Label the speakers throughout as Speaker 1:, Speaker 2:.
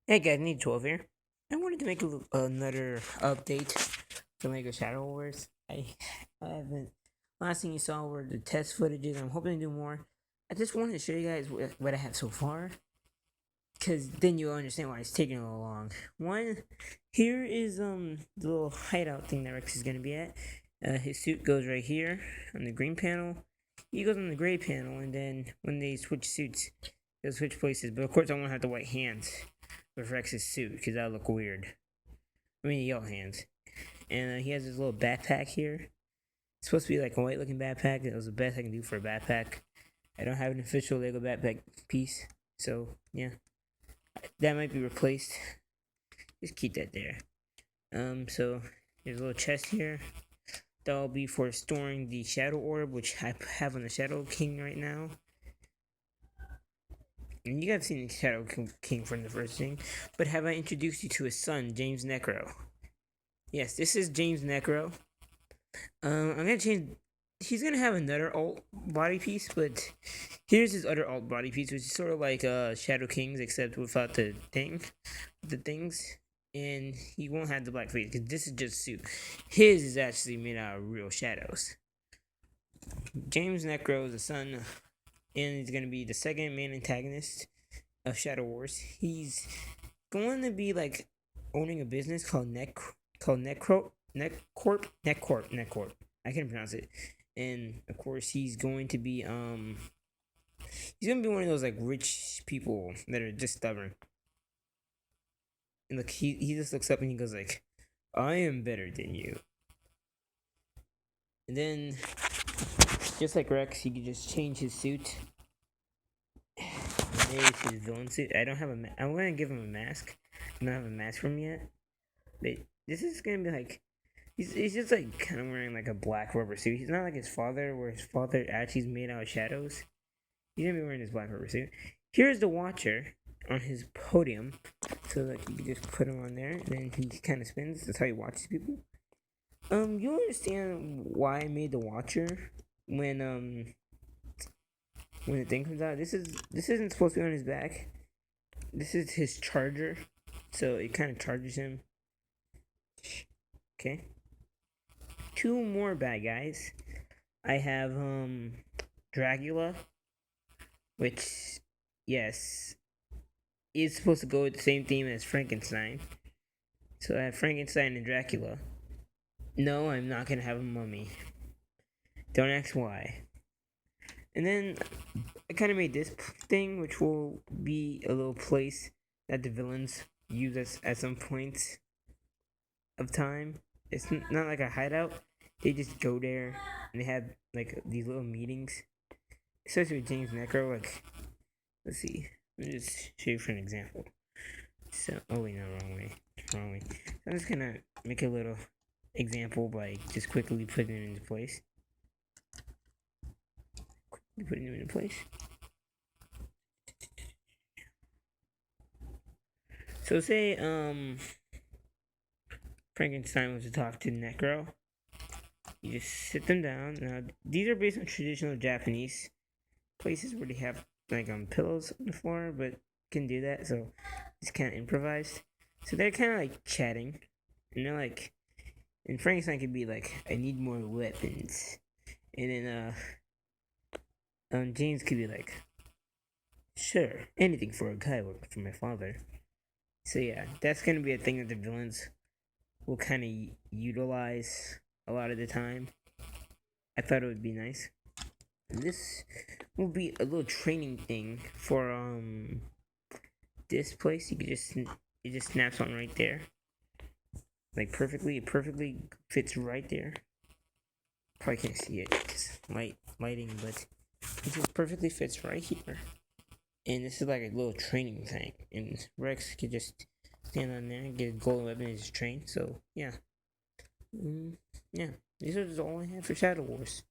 Speaker 1: Hey guys, Need 12 here. I wanted to make another update to Lego Shadow Wars. I haven't. Last thing you saw were the test footages. I'm hoping to do more. I just wanted to show you guys what I have so far, because then you'll understand why it's taking a little long. One, here is the little hideout thing that Rex is gonna be at. His suit goes right here on the green panel. He goes on the gray panel, and then when they switch suits, they'll switch places. But of course, I won't have the white hands with Rex's suit because that'll look weird. I mean, yellow hands. And he has his little backpack here. It's supposed to be like a white looking backpack. It was the best I can do for a backpack. I don't have an official Lego backpack piece. So, yeah. That might be replaced. Just keep that there. So there's a little chest here. That'll be for storing the Shadow Orb, which I have on the Shadow King right now. And you guys have seen the Shadow King from the first thing, but have I introduced you to his son, James Necro? Yes, this is James Necro. I'm gonna change. He's gonna have another alt body piece, but here's his other alt body piece, which is sort of like Shadow King's, except without the things. And he won't have the black face because this is just suit. His is actually made out of real shadows. James Necro is the son, and he's gonna be the second main antagonist of Shadow Wars. He's going to be like owning a business called Neccorp. I can't pronounce it. And of course, he's gonna be one of those like rich people that are just stubborn. And look, he just looks up and he goes like, "I am better than you." And then, just like Rex, he can just change his suit. Maybe it's his villain suit. I don't have a. I'm gonna give him a mask. I don't have a mask for him yet. But this is gonna be like he's just like kind of wearing like a black rubber suit. He's not like his father, where his father actually is made out of shadows. He's gonna be wearing his black rubber suit. Here's the Watcher on his podium, so like you can just put him on there, and then he kind of spins. That's how he watches people. You understand why I made the Watcher when the thing comes out? This isn't supposed to be on his back. This is his charger, so it kind of charges him. Okay. Two more bad guys. I have Dracula, which yes is supposed to go with the same theme as Frankenstein. So I have Frankenstein and Dracula. No, I'm not gonna have a mummy. Don't ask why. And then I kind of made this thing, which will be a little place that the villains use us at some points of time. It's not like a hideout. They just go there and they have like these little meetings. Especially with James Necro, like let's see. Let me just show you for an example. So oh wait, no, wrong way. Wrong way. So I'm just gonna make a little example by just quickly putting it into place. Putting it into place. So say Frankenstein was to talk to Necro. You just sit them down. Now these are based on traditional Japanese places where they have like pillows on the floor, but can do that, so it's kind of improvised. So they're kind of like chatting, and they're like, and Frankenstein could be like, "I need more weapons," and then James could be like, "Sure, anything for a guy working for my father." So yeah, that's gonna be a thing that the villains will kind of utilize a lot of the time. I thought it would be nice. And this will be a little training thing for this place. You could just it just snaps on right there, like perfectly. It perfectly fits right there. Probably can't see it because lighting, but it just perfectly fits right here. And this is like a little training thing, and Rex could just stand on there and get a golden weapon and just train. So yeah, yeah. These are just all I have for Shadow Wars.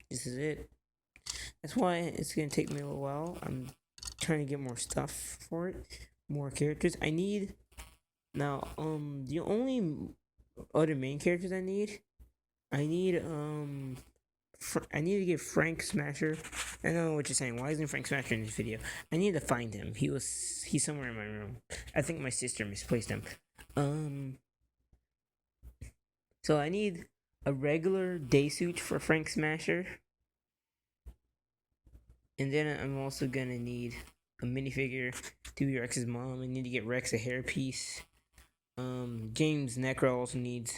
Speaker 1: This is it. That's why it's gonna take me a little while. I'm trying to get more stuff for it, more characters. I need now. The only other main characters I need I need to get Frank Smasher. I know what you're saying. Why isn't Frank Smasher in this video? I need to find him. He's somewhere in my room. I think my sister misplaced him. So I need a regular day suit for Frank Smasher. And then I'm also gonna need a minifigure to be Rex's mom. I need to get Rex a hairpiece. James Necro also needs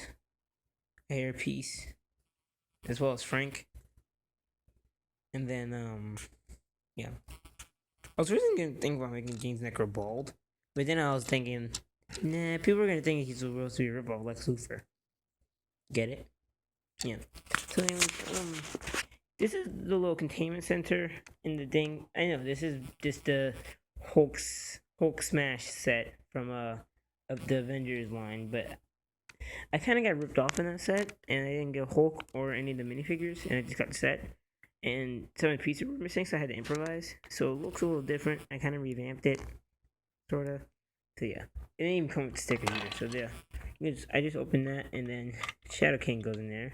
Speaker 1: a hairpiece, as well as Frank. And then yeah. I was really gonna think about making James Necro bald, but then I was thinking, nah, people are gonna think he's supposed to be a ripoff Lex Luthor. Get it? Yeah. So anyways, this is the little containment center in the thing. I know this is just the Hulk Smash set from of the Avengers line, but I kind of got ripped off in that set, and I didn't get Hulk or any of the minifigures, and I just got the set. And some of the pieces were missing, so I had to improvise. So it looks a little different. I kind of revamped it, sort of. So yeah, it didn't even come with the sticker either. So yeah, I just opened that, and then Shadow King goes in there.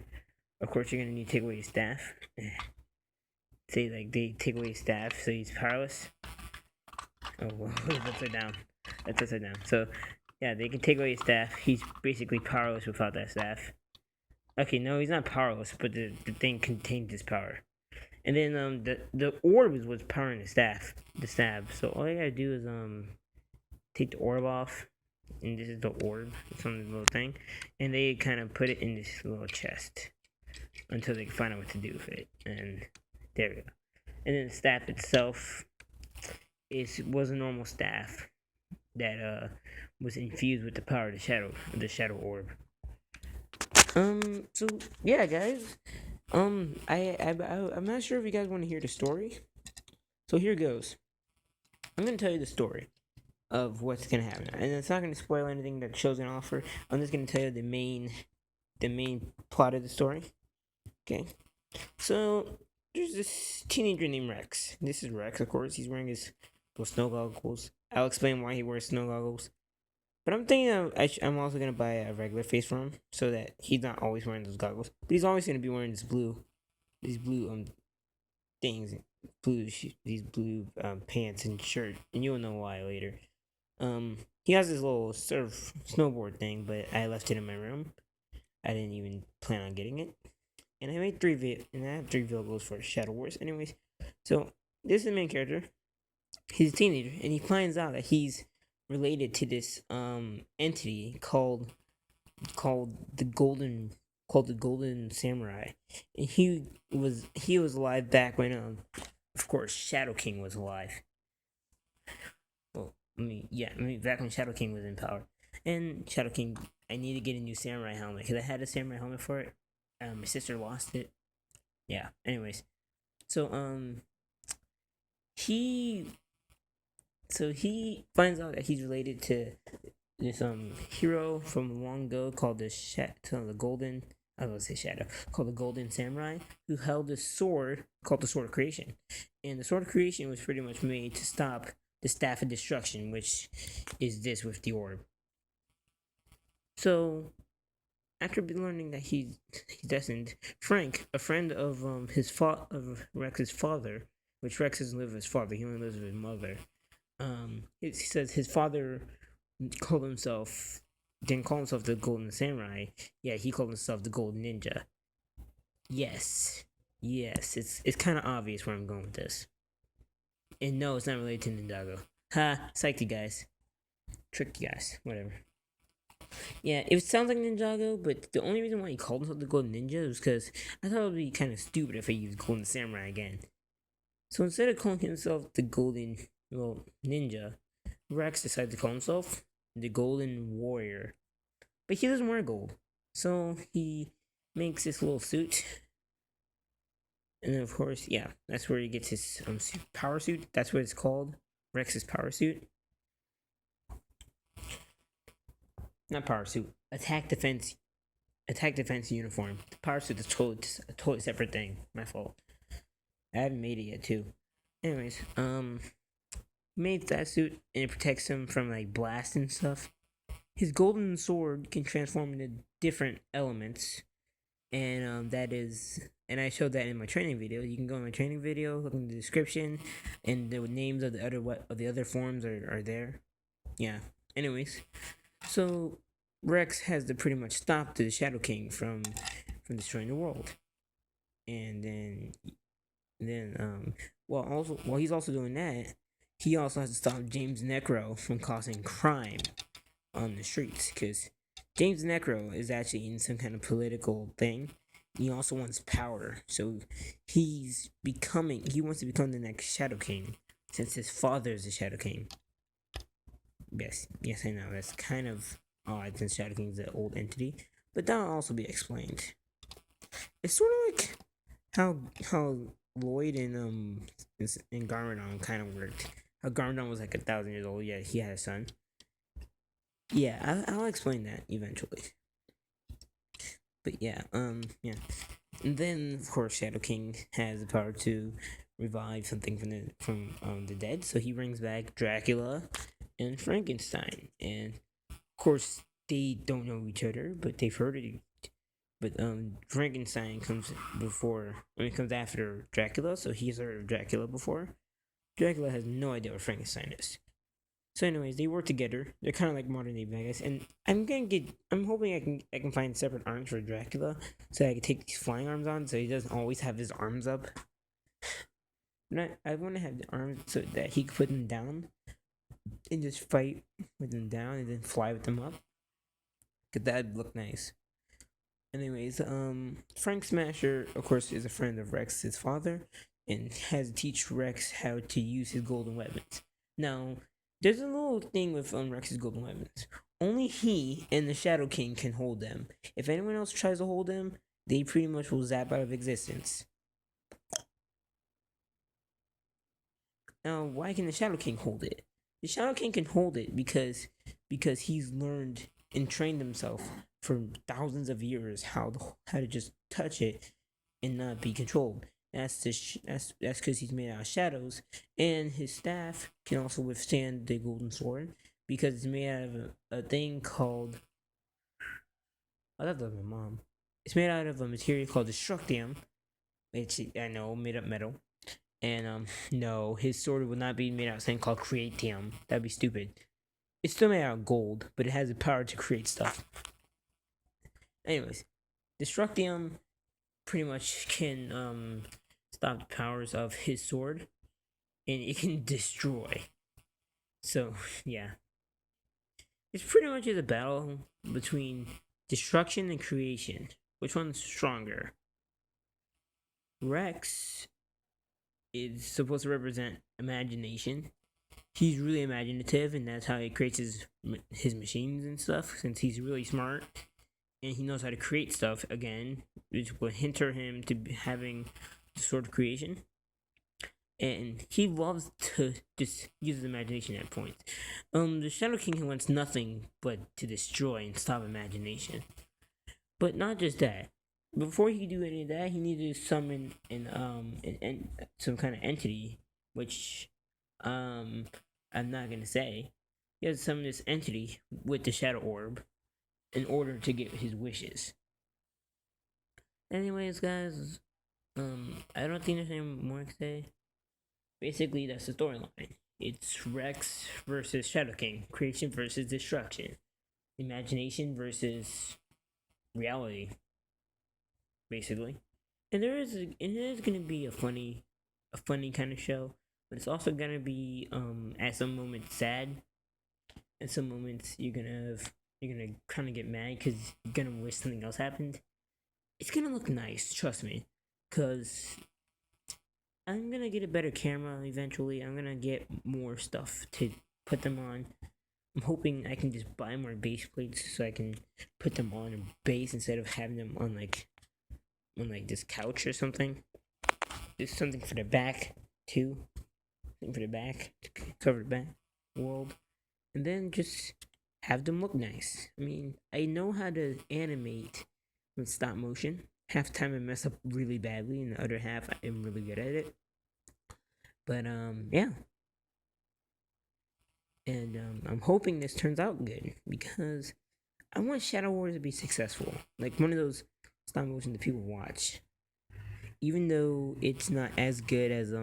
Speaker 1: Of course, you're gonna need to take away his staff. Say like they take away his staff, so he's powerless. Oh, well, that's upside down. That's upside down. So yeah, they can take away his staff. He's basically powerless without that staff. Okay, no, he's not powerless, but the thing contains his power. And then the orb is what's powering the stab. So all you gotta do is take the orb off, and this is the orb. It's on this little thing, and they kind of put it in this little chest until they can find out what to do with it. And there we go. And then the staff itself was a normal staff that was infused with the power of the shadow orb. So yeah, guys. I'm not sure if you guys want to hear the story. So here goes. I'm gonna tell you the story of what's gonna happen, and it's not gonna spoil anything that the show's gonna offer. I'm just gonna tell you the main plot of the story. Okay. So there's this teenager named Rex. This is Rex, of course. He's wearing his little snow goggles. I'll explain why he wears snow goggles. But I'm thinking I'm also gonna buy a regular face for him so that he's not always wearing those goggles. But he's always gonna be wearing these blue things, these blue pants and shirt, and you'll know why later. He has this little surf snowboard thing, but I left it in my room. I didn't even plan on getting it, and I made and I have 3 vehicles for Shadow Wars. Anyways, so this is the main character. He's a teenager, and he finds out that he's related to this entity called the Golden Samurai, and he was alive back when of course Shadow King was alive. Well, back when Shadow King was in power, and Shadow King, I need to get a new samurai helmet because I had a samurai helmet for it. My sister lost it. Yeah. Anyways, so he finds out that he's related to this hero from long ago called the Golden. I was gonna say Shadow, called the Golden Samurai, who held a sword called the Sword of Creation, and the Sword of Creation was pretty much made to stop the Staff of Destruction, which is this with the orb. So, after learning that he's destined, Frank, a friend of of Rex's father, which Rex doesn't live with his father, he only lives with his mother. He says his father didn't call himself the Golden Samurai. Yeah, he called himself the Golden Ninja. Yes, it's kind of obvious where I'm going with this. And no, it's not related to Ninjago. Ha, psyched you guys. Tricked you guys. Whatever. Yeah, it sounds like Ninjago, but the only reason why he called himself the Golden Ninja was because I thought it would be kind of stupid if I used Golden Samurai again. So instead of calling himself the Golden Ninja, Rex decided to call himself the Golden Warrior. But he doesn't wear gold. So he makes this little suit. And then, of course, yeah, that's where he gets his power suit. That's what it's called. Rex's power suit. Not power suit. Attack defense uniform. The power suit is a totally separate thing. My fault. I haven't made it yet, too. Anyways, made that suit, and it protects him from like blast and stuff. His golden sword can transform into different elements, and that is and I showed that in my training video. You can go in my training video, look in the description, and the names of the other forms are there. Yeah. Anyways, so Rex has to pretty much stop the Shadow King from destroying the world, and then while he's also doing that, he also has to stop James Necro from causing crime on the streets, because James Necro is actually in some kind of political thing. He also wants power, so he wants to become the next Shadow King, since his father is the Shadow King. Yes, I know that's kind of odd since Shadow King is an old entity, but that'll also be explained. It's sort of like how Lloyd and Garmadon kind of worked. How Garmadon was like 1,000 years old. Yeah, he had a son. Yeah, I'll explain that eventually. But yeah, yeah. And then of course Shadow King has the power to revive something from the dead. So he brings back Dracula and Frankenstein, and of course they don't know each other, but they've heard it. But Frankenstein comes after Dracula, so he's heard of Dracula before. Dracula has no idea what Frankenstein is. So, anyways, they work together. They're kind of like modern day Vegas, and I'm hoping I can find separate arms for Dracula, so I can take these flying arms on, so he doesn't always have his arms up. I want to have the arms so that he can put them down, and just fight with them down, and then fly with them up. Cause that'd look nice. Anyways, Frank Smasher, of course, is a friend of Rex's father, and has to teach Rex how to use his golden weapons. Now, there's a little thing with Rex's golden weapons. Only he and the Shadow King can hold them. If anyone else tries to hold them, they pretty much will zap out of existence. Now, why can the Shadow King hold it? The Shadow King can hold it because he's learned and trained himself for thousands of years how to just touch it and not be controlled. That's because he's made out of shadows, and his staff can also withstand the golden sword because it's made out of a thing called. Oh, that was my mom. It's made out of a material called destructium, which I know made up metal. And no, his sword would not be made out of something called creatium. That'd be stupid. It's still made out of gold, but it has the power to create stuff. Anyways, destructium pretty much can stop the powers of his sword, and it can destroy. So yeah, it's pretty much a battle between destruction and creation. Which one's stronger? Rex is supposed to represent imagination. He's really imaginative, and that's how he creates his machines and stuff, since he's really smart and he knows how to create stuff again, which will hinder him to having the sword of creation. And he loves to just use his imagination at points. The Shadow King wants nothing but to destroy and stop imagination. But not just that. Before he can do any of that, he needs to summon some kind of entity, which I'm not gonna say. He has to summon this entity with the Shadow Orb in order to get his wishes. Anyways, guys, I don't think there's any more to say. Basically, that's the storyline. It's Rex versus Shadow King, creation versus destruction, imagination versus reality, basically. And it is gonna be a funny kind of show, but it's also gonna be at some moments sad. At some moments you're gonna kind of get mad because you're gonna wish something else happened. It's gonna look nice, trust me, because I'm gonna get a better camera eventually. I'm gonna get more stuff to put them on. I'm hoping I can just buy more base plates so I can put them on a base instead of having them on like this couch or something. There's something for the back too. Something for the back to cover the back world, and then just have them look nice. I mean, I know how to animate with stop motion. Half the time I mess up really badly, and the other half I'm really good at it. But yeah. And I'm hoping this turns out good because I want Shadow Wars to be successful, like one of those stop motion that people watch. even though it's not as good as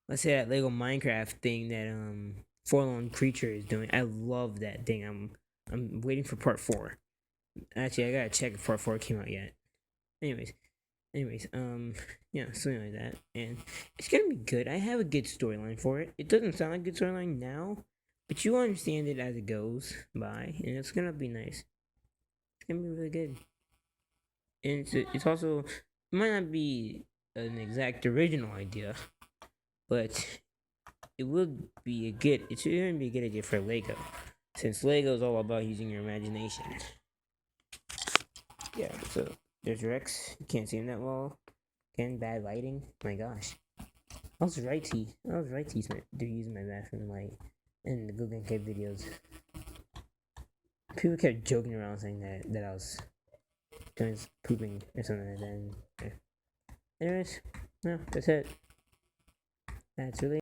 Speaker 1: let's say that Lego Minecraft thing that Forlorn Creature is doing. I love that thing. I'm waiting for part 4. Actually, I gotta check if part 4 came out yet. Anyways, yeah, something like that, and it's gonna be good. I have a good storyline for it. It doesn't sound like a good storyline now, but you understand it as it goes by, and it's gonna be nice. It's gonna be really good, and it's also, it might not be an exact original idea, but it will be a good. It's gonna be a good idea for Lego, since Lego is all about using your imagination. Yeah, so there's Rex. You can't see him that well. Again, bad lighting. My gosh. I was right to use my bathroom light in the Google Kid videos. People kept joking around saying that I was doing pooping or something like that. Anyways, no, that's it. That's really